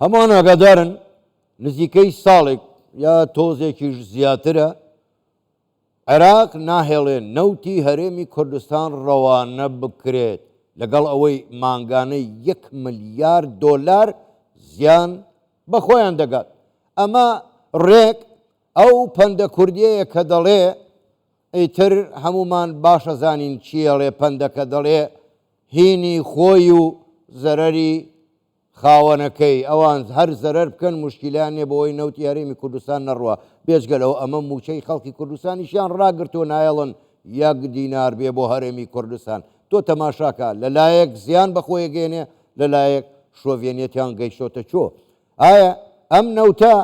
هەمووان ئاگادارن نزیکەی ساڵێک یا تۆزێکیش زیاترە عێراق ناهێڵێ نەوتی هەرێمی کوردستان ڕەوانە بکرێت لەگەڵ ئەوەی مانگانەی 1 ملیار دۆلار زیان بە خۆیان دەگات. ئەمە ڕێک ئەو پەندە کوردیەیە کە دەڵێ ئەیتر هەمومان باشە زانین چیەڵێ پەندەکە دەڵێ هینی خۆی و زەرەری خاوەنەکەی ئەوان هەر زەرەر بکەن مشکیلانێ بۆەوەی نەوتی هەرێمی کوردستان نەڕوە بێجگەلەوە ئەمە موچەی خەڵکی کوردستانیشیان ڕاگرتۆ نایەڵن 1 دینار بێ بۆ هەرێمی کوردستان. تۆ تەماشاکە لەلایەک زیان بەخۆی گەێنێ لەلایەک شۆڤێنێتیان گەیشتۆتە چۆ. ئایا ئەم نەوتە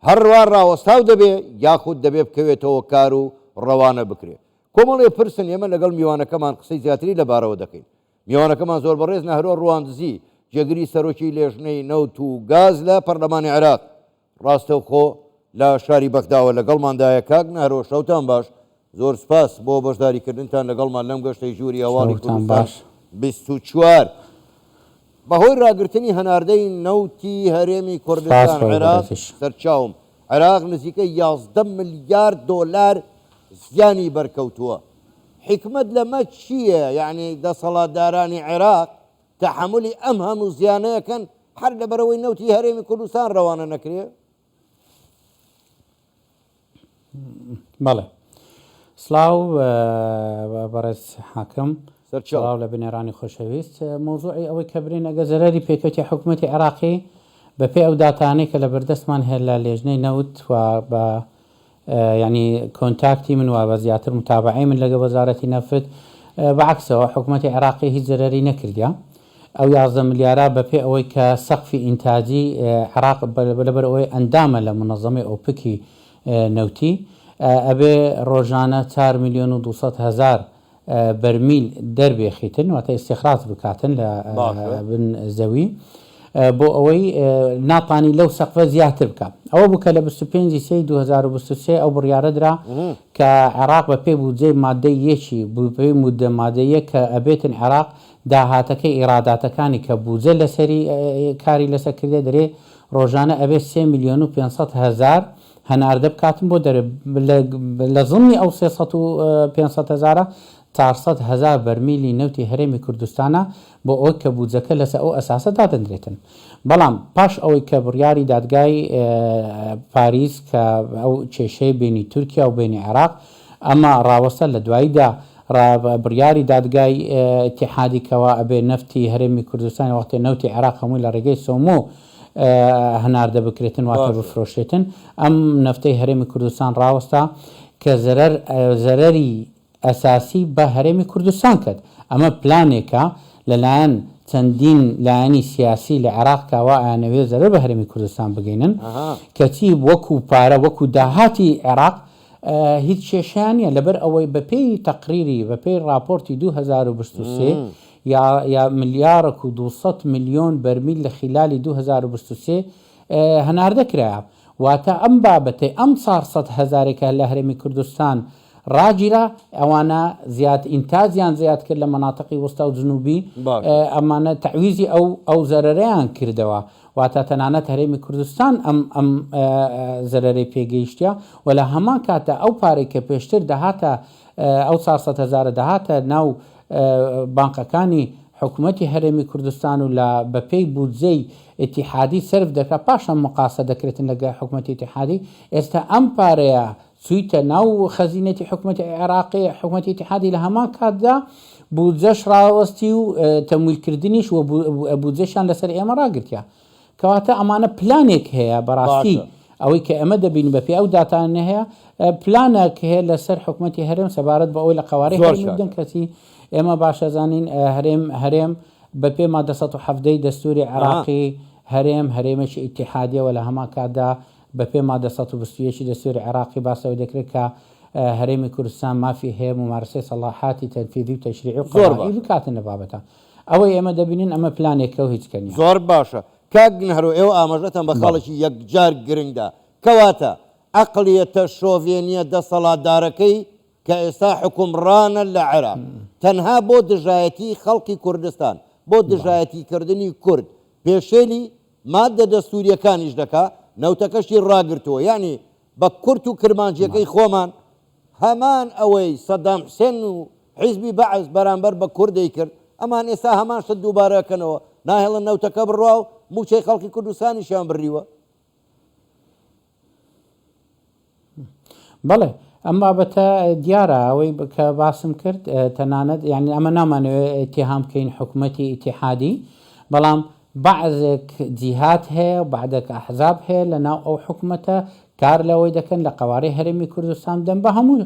هەڕوا ڕاوەستاو دەبێ یاخود دەبێ بکەوێتەوە کار و ڕەوانە بکرێت. کۆمەڵێ پرسن ئێمە لەگەڵ میوانەکەمان قسەی زیاتری لەبارەوە دەکەین. میوانەکەمان زۆر بەڕێز نەهرۆ ڕواندزی جێگری سەرۆکی لێژنەی نەوت و گاز لە پەرلەمانی عێراق ڕاستەوخۆ لە شاری بەغداوە لەگەڵماندایە کاک نەهرۆ شەوتان باش. زۆر سپاس بۆ بەشداریکردنتان لەگەڵمان لەم گەشتەی ژووری هەواڵی کوردستان 24 بەهۆی ڕاگررتنی هەناردەی نەوتی هەرێمی کوردستان عێراق سەرچاوم عێراق نزیکە 11 ملیار دۆلار زیانی بەرکەوتووە. حکمت لەمە چییە؟ یعنی دەسەڵاتدارانی عێراق تەحملی ئەم هەموو زیانەیەکەن هەر لەبەرەوەی نەوتی هەرێمی کوردستان ڕەوانە نەکرێ؟ بەڵێ سلااو بەڕێز حاکم سەرچاو لە بنێرانی خۆشەویست مۆزوعی ئەوەی کە برین ئەگە زەرری پێکەوتی حکوومەتی عێراقی بەپێی ئەو داتانەی کە لە بەردەستمان هەیە لە لێژنەی نەوت و بە ینی کۆنتاکتی من و بە زیاتر متابعی من لەگە وەزارەتی نەفت بەعکسەوە حکوومەتی عێراقی هیچ زەرری نەکردیا. ئەو 11 ملیارە بەپێی ئەوەی کە سەقفی ئینتاجی عێراق لەبەر ئەوەی ئەندامە لە منەظەمەی ئۆپکی نەوتی ئەبێ ڕۆژانە 4 ملیۆن و 200,000 بەرمیل دەربێخیتن واتە ئیستیخراج بکاتن لە بن زەوی بۆ ئەوەی ناتانی لەو سەقفە زیاتر بکە. ئەوە بکە لە 25/3/2023 ئەو بڕیارەدرا کە عێراق بە پێی بودجەی مادەی یەکی پێی مودە مادەیە کە ئەبێتن عێراق داهاتەکەی ئیراداتەکانی کە بودجە لەسەری کاری لەسەرکردێ دەرێ ڕۆژانە ئەبێت 3 ملیۆن و 500,000 هەناردە بکاتن بۆ دەرێ لە زمانی ئەو 500,000 400,000 بەرمیلی نەوتی هەرێمی کوردستانە بۆ ئەوە کە بودجەکە لەسەر ئەو ئەساسە دادەنرێتن. بەڵام پاش ئەوەی کە بڕیاری دادگای پاریس کە ئەو کێشەی بینی تورکیا و بینی عێراق ئەمە ڕاوەستە لە دواییدا بڕیاری دادگای ئیتیحادی کەوا ئەبێ نەفتی هەرێمی کوردستانی وەختێ نەوتی عێراق هەمووی لە ڕێگەی سۆمۆ هەناردە بکرێتن واتە بفرۆشێتن ئەم نەفتەی هەرێمی کوردستان ڕاوەستا کە زەرەری ئەساسی بە هەرێمی کوردستان کرد. ئەمە پلانێکە لەلایەن چەندین لایەنی سیاسی لە عێراق کاوا ئەیانەوێت زەرەر بە هەرێمی کوردستان بگەینن کەچی وەکو پارە وەکو داهاتی عێراق هیچ کێشیانە لەبەر ئەوەی بەپێی تەقریری بەپێی راپۆرتی 2023 یا ملیارە و 200 ملیۆن بەرمیل لە خلالی 2023 هەناردە کرایە. واتە ئەم بابەتەی ئەم 400,000 لە هەرێمی کوردستان ڕاگیرە ئەوانە زیاد ئینتاجیان زیاد کرد لە مەناتقی وستا و جنوبی ئەمانە تەعویزی ئەو زەرەرەیان کردەوە واتە تەنانەت هەرێمی کوردستان ئەم زەرەرەی پێگەیشتە و لە هەمان کاتە ئەو پارەی کە پێشتر دەهاتە ئەو 400,000 دەهاتە ناو بانقەکانی حکوومەتی هەرێمی کوردستان و لە بەپێی بودجەی ئیتیحادی سرف دەکە پاشان مقاسە دەکرێتن لەگە حکوومەتی ئیتیحادی ئێستا ئەم پارەیە سویتە ناو خەزینەتی حکوومەتی عێراقی حکوومەتی ئیتیحادی لە هەمان کاتدا بودجەش ڕاوەستی و تەمویلکردنیش و بودجەشان لەسەر ئێمە ڕاگرتیا کەواتە ئەمانە پلانێک هەیە بەڕاستی ئەوەی کە ئەمە دەبین بەپێی ئەو داتانە هەیە پلانێک هەیە لەسەر حکوومەتی هەرێم سەبارەت بە ئەوی لە قەوارەی هەرێم کەسی ئێمە باشە زانین هەرێم بەپێ مادە 117 دەستوری عێراقی هەرێمێکی ئیتیحادیەوە لە هەمان کاتدا بەپێ مادە 121 دەستوری عێراقی باسەوە دەکرێت کە هەرێمی کوردستان مافی هەیە ممارسەی سەلاحاتی تەنفیذی و تەشریعی و قەضایی بکاتن لە بابەتە ئەوەی ئێمە دەبینین ئەمە پلانێکە و هیچکە نیە. زۆر باشە کاک نەهرۆ ئێوە ئاماژەتان بە خاڵێکی یەکجار گرنگدا کەواتە ئەقلیەتە شۆڤێنیە دەسەڵاتدارەکەی کە ئێستا حکومڕانە لە عێراق تەنها بۆ دژایەتی خەڵکی کوردستان بۆ دژایەتیکردنی کورد پێشێلی مادە دەستوریەکانیش دەکا نەوتەکەشی ڕاگرتووە یعنی بە کورت و کرمانجیەکەی خۆمان هەمان ئەوەی سەدام حوسێن و حیزبی بەعز بەرامبەر بە کوردی کرد ئەمان ئێستا هەمان شت دووبارەکەنەوە ناهێڵن نەوتەکە بڕوا و موچەی خەڵکی کوردستانیشیان بڕیوە. بەڵێ ئەم بابەتە دیارە ئەوەی کە باسم کرد تەنانەت یعنی ئەمە نامانەوێت ئیتیهام بکەین حکوومەتی ئیتیحادی بەڵام بعضێک جیهات هەیە بعدێک ئەحزاب هەیە لە ناو ئەو حکوومەتە کار لەوەی دەکەن لە قوارەی هەرێمی کوردستان دەن بە هەموو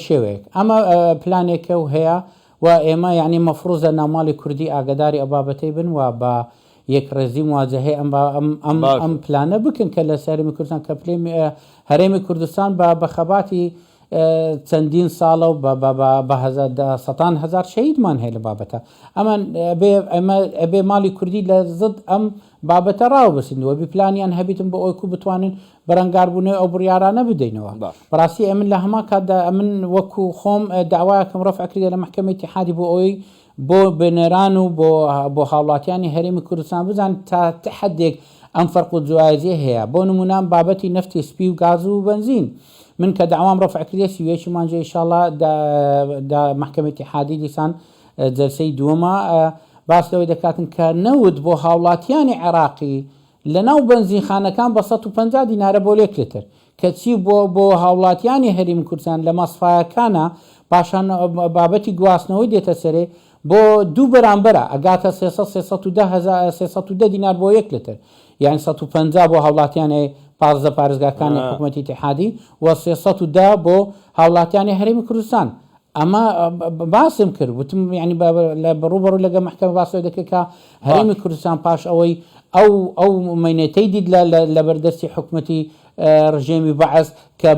شێوەیەک ئەمە پلانێکە و هەیە و ئێمە یعنی مەفروزە ناوماڵی کوردی ئاگداری ئەو بابەتەی بن و بە یەک ڕێزی مواجهەیە ئەم پلانە بکەن کە لە هەرێمی کوردستان کە هەرێمی کوردستان بە خەباتی چەندین ساڵە و سەدان هزار شەهیدمان هەیە لە بابەتە ئەمە ئەبێ ماڵی کوردی لە زد ئەم بابەتە ڕاوبەسینەوە بیپلانیان هەبیتن بۆ ئەوکو بتوانن بەرەنگاربوونەوە ئەو بڕیارانە بدەینەوە بەڕاستی ئەمن لە هەما کاتدا ئەمن وەکو خۆم داوایەکەم ڕەفعکردە لە محکەمەی ئیتیحادی بۆ ئەوەی بۆ بنێران و بۆ هاوڵاتیانی هەرێمی کوردستان بزان تا حدێک ئەم فەرق و جوایزیە هەیە بۆ نمونان بابەتی نفتی سپی و گاز و بنزین من کە داوام ڕەفعکردە سوێکی مانجێ ئینشاڵڵا محکەمەی ئیتیحادی دیسان جەلسەی دووەمە باس لەوەی دەکاتن کە نەوت بۆ هاوڵاتیانی عێراقی لە ناو بنزینخانەکان بە 150 دینارە بۆ لێک لتر کەچی بۆ هاوڵاتیانی هەرێمی کوردستان لە مەسفایەکانە پاشان بابەتی گواستنەوەی دێتە سەرێ بۆ دوو بەرامبەرە ئەگاتە 310 دینار بۆ یەک لتر یان 150 بۆ هاوڵاتیانی پارێزگاکانی حکوومەتی ئیتیحادی و 310 بۆ هاوڵاتیانی هەرێمی کوردستان ئەمە باسم کرد وتم ینی بەڕوبەڕوو لەگە محکەمە باسەوەی دەکرد کە هەرێمی کوردستان پاش ئەوەی ئەو مینەتەی دیت لە بەردەستی حکوومەتی ڕژێمی بەعز کە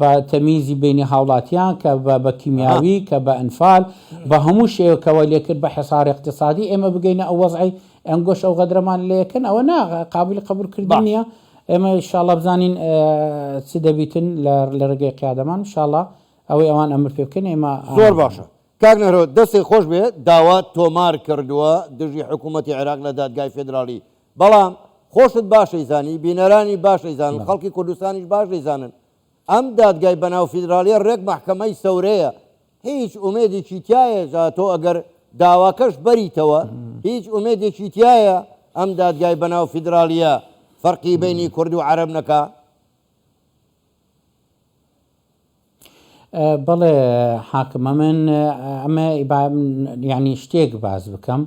بە تەمیزی بینی هاوڵاتیان کە بە کیمیاوی کە بە ئەنفال بە هەموو شێوەکەوە لێکرد بە حساری اقتصادی ئێمە بگەینە ئەو وەزعی ئەنگۆش ئەو غەدرەمان لەکەن ئەوە قابلی قبولکردن نییە ئێمە ئینشاڵڵا بزانین چ دەبیتن لە ڕێگەی قیادەمان ئینشاڵڵا ئەوەی ئەوان ئەمر پێ بکەن ئێمە زۆر باشە کاکنەرۆ دەستی خۆش بێ داوا تۆمار کردووە دژی حکوومەتی عێراق لە دادگای فێدرالی بەڵام خۆشت باشەی زانی بینەرانی باشەی زانن خەڵکی کوردستانیش باشەی زانن ئەم دادگای بەناو فیدرالیە ڕێک محکەمەی سەورەیە هیچ ئومێدێکی تایە تۆ ئەگەر داواکەش بەریتەوە هیچ ئومێدێکی تایە ئەم دادگای بەناو فیدرالیە فەرقی بینی کورد و عەرەب نەکا. بەڵێ حاکمە من ئەمە ینی شتێک باز بکەم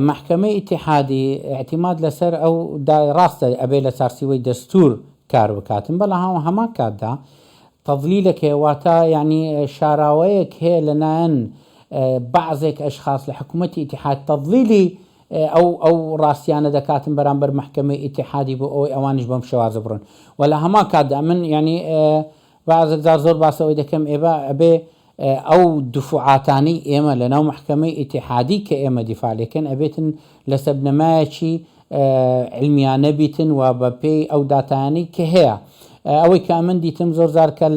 محکەمەی ئیتیحادی اعتیماد لەسەر ئەو ڕاستە ئەبێ لە چارچێوەی دەستور کار بکاتن بەڵە هەمان کاتدا تەضلیلێک واتە ینی شاراوەیەک هەیە لەلایەن بەعضێک ئەشخاص لە حکوومەتی ئیتیحاد تەضلیلی ئەو ڕاستیانە دەکاتن بەرامبەر محکەمەی ئیتیحادی بۆ ئەوەی ئەوانش بەم شێوازە بڕن و لە هەمان کاتدا من ینی بازار زۆر باسەوەی دەکەم ئەبێ ئەو دفعاتانی ئێمە لە ناو محکەمەی ئیتیحادی کە ئێمە دیفاعلەکەن ئەبێتن لە سەبنەمایەکی علمیانە بیتن و بە پێی ئەو داتایانی کە هەیە ئەوەی کە من دیتم زۆر زارکە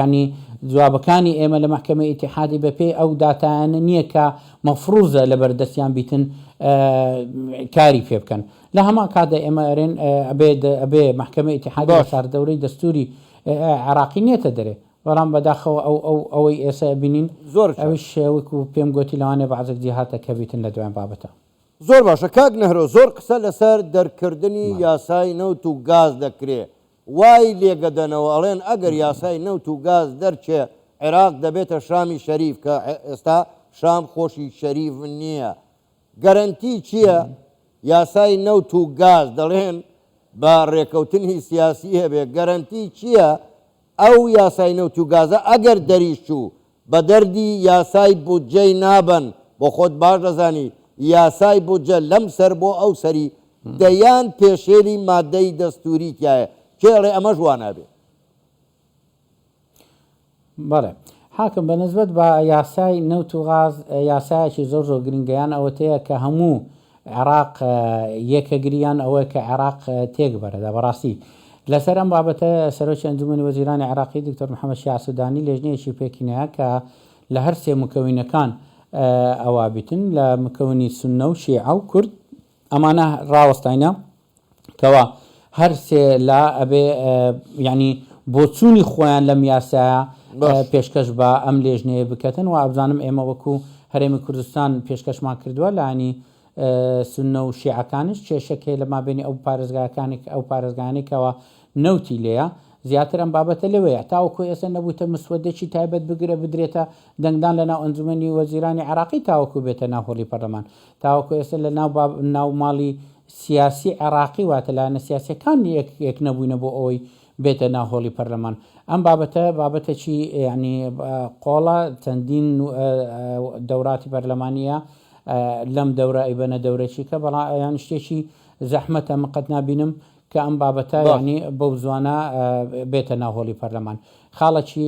ینی جوابەکانی ئێمە لە محکەمەی ئیتیحادی بە پێی ئەو داتایانە نییە کە مەفروزە لە بەردەستیان بیتن کاری پێ بکەن لە هەمان کاتدا ئێمە ئەرێن ئەبێ محکەمەی ئیتیحادی ساردەورەی دەستوری عێراقی نێتە دەرێ بەڵام بەداخەوە ئەوەی ئێستا بینین زۆر ئەوش وەکو پێم گوتی لەوانێ بەعزێک جیهاتە کە بیتن لە دوایان بابەتە زۆر باشە کاک نەهرۆ زۆر قسە لەسەر دەرکردنی یاسای نەوت و گاز دەکرێت وای لێگەدەنەوە ئەڵێن ئەگەر یاسای نەوت و گاز دەرچێ عێراق دەبێتە شامی شەریف کە ئێستا شام خۆشی شەریف نییە گەرنتی چییە یاسای نەوت و گاز دەڵێن بە ڕێکەوتنی سیاسی هەبێ گەرنتی چییە ئەو یاسای نەوت و گازە ئەگەر دەریش چوو بە دەردی یاسای بودجەی نابن بۆ خۆت باش دەزانی یاسای بودجە لەم سەر بۆ ئەو سەری دەیان پێشێلی مادەی دەستوری تایە کێڵێ ئەمە جوانابێ بەڵێ حاکم بە نسبەت بە یاسای نەوت و غاز یاسایەکی زۆر زۆر گرنگیان ئەوەتەیە کە هەموو عێراق یەکەگریان ئەوەیە کە عێراق تێکبەرەدا بەڕاستی لەسەر ئەم بابەتە سەرۆکی ئەنجومەنی وەزیرانی عێراقی دکتۆر محەممەد شیع سوودانی لێژنەیەکی پێکینەیە کە لە هەر سێ مکەوینەکان ئەوا بیتن لە مکەونی سونە و شیعە و کورد ئەمانە ڕاوەستاینە کەوا هەرسێ لا ئەبێ ینی بۆچوونی خۆیان لەم یاسایە پێشکەش بە ئەم لێژنەیە بکەتن و ئابزانم ئێمە وەکو هەرێمی کوردستان پێشکەشمان کردووە لانی سنە و شیعەکانش کێشەکەی لە مابینی ئەو پارێزگاکانی ئەو پارێزگانێکەوە نەوتی لێیە زیاتر ئەم بابەتە لەوەیە تاوەکو ئێستا نەبووتە مسودێکی تایبەت بگرە بدرێتە دەنگدان لە ناو ئەنجومەنی وەزیرانی عێراقی تاوەکو بێتە ناوهۆڵی پەرلەمان تاوەکو ئێستا لە ناو ماڵی سیاسی عێراقی واتە لایەنە سیاسیەکان یەک نەبووینە بۆ ئەوەی بێتە ناوهۆڵی پەرلەمان ئەم بابەتێکی ینی قۆڵە چەندین دەوراتی پەرلەمانیە لەم دەورە ئەیبەنە دەورێکی کە بەڵام یان شتێکی زەحمەتە مقەت نابینم کە ئەم بابەتە ینی بەو زوانە بێتە ناوهۆڵی پەرلەمان خاڵێکی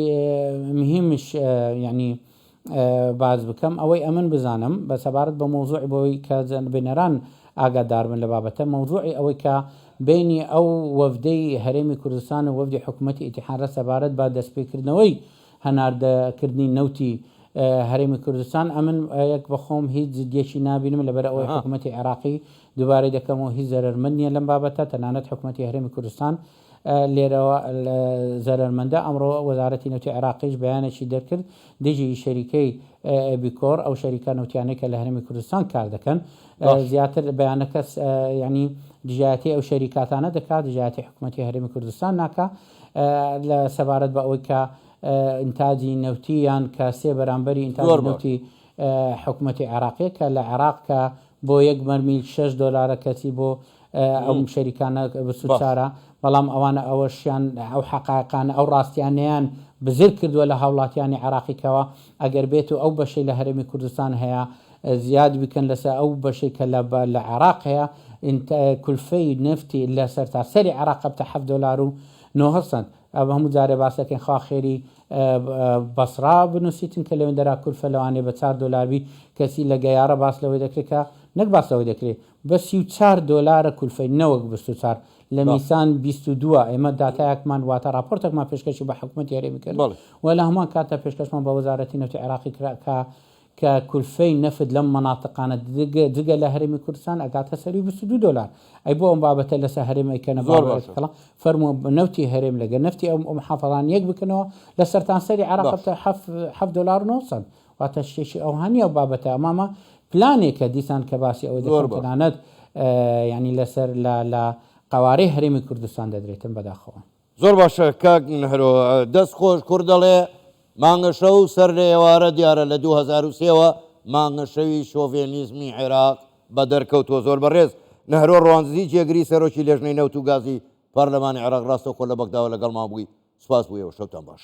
مهمش ینی باز بکەم ئەوەی ئەمن بزانم بە سەبارەت بە مۆزوعی بۆی کە بنەران ئاگادار بن لە بابەتە مۆزوعی ئەوەی کە بینی ئەو وەفدەی هەرێمی کوردستان و وەفدی حکوومەتی ئیتیحادە سەبارەت بە دەستپێکردنەوەی هەناردەکردنی نەوتی هەرێمی کوردستان ئەمن یەک بەخۆم هیچ جدیەکی نابینم لەبەر ئەوەی حکوومەتی عێراقی دووبارەی دەکەمەوە هیچ زەرمەند نییە لەم بابەتە تەنانەت حکوومەتی هەرێمی کوردستان لێرەوە زەرمەندە ئەمڕۆ وەزارەتی نەوتی عێراقیش بەیانێکی دەرکرد دژی شەریکەی بیکۆر ئەو شەریکە نەوتیانەی کە لە هەرێمی کوردستان کار دەکەن زیاتر بەیانەکە ینی دژایەتی ئەو شەریکاتانە دەکات دژایەتی حکوومەتی هەرێمی کوردستان ناکە لە سەبارەت بە ئەوەی کە ئینتاجی نەوتی یان کاسێ بەرامبەری ئینتاجی نەوتی حکوومەتی عێراقی کە لە عێراق کە بۆ یەک مەرمیل $6 کەسی بۆ ئەو شەریکانە بسوچارە بەڵام ئەوانە ئەوەشیان ئەو حقایقانە ئەو ڕاستیانیان بزر کردووە لە هاوڵاتیانی عێراقیکەوە ئەگەر بێت و ئەو بەشەی لە هەرێمی کوردستان هەیە زیاد بکەن لەسەر ئەو بەشەی کە لە عێراق هەیە کولفەی نفتی لە سەرتاسەری عێراق بتە $7.90 ئەوە هەموو جارێ باسەکەن خوا خێری بەسرا بنووسیتن کە لەوێندەرا کولفە لەوانێ بە $4 کەسی لە گەیارە باس لەوەی دەکرێت کە نەک باسەوەی دەکرێت بە $34 کولفەی نەوەک 24 لە میسان 22 ئێمە داتایەکمان واتە راپۆرتێکمان پێشکەشی بە حکوومەتی هەرێمی کرد و لە هەمان کاتە پێشکەشمان بە وەزارەتی نەوتی عێراقی کە کولفەی نەفت لەم مەناتقانە جگە لە هەرێمی کوردستان ئەگاتە سەری $22 ئەی بۆ ئەم بابەتە لەسەر هەرێمەکەنە زۆر فەرمو نەوتی هەرێم لەگە نفتی ئەو محافەڵان یەک بکەنەوە لە سەرتاسەری عێراق بتە $7.90 واتە شتێکی ئەوهانی ئەو بابەتە ئەمامە پلانێکە دیسان کە باسی ئەوەی دەکەنانەت ینی لەسەر لە قوارەی هەرێمی کوردستان دەدرێتن بەداخەوە زۆر باشە کاک نەهرۆ دەست خۆش کوور دەڵێ مانگە شەو سەر لە ئێوارە دیارە لە 2023ەوە مانگە شەوی شۆڤێنیزمی عێراق بە دەرکەوتووە زۆر بەڕێز نەهرۆ ڕوانزی جێگری سەرۆکی لێژنەی نەوت و گازی پەرلەمانی عێراق ڕاستەوخۆ لە بەغداوە لەگەڵمان بووی سوپاس بوویەوە شەوتان باش.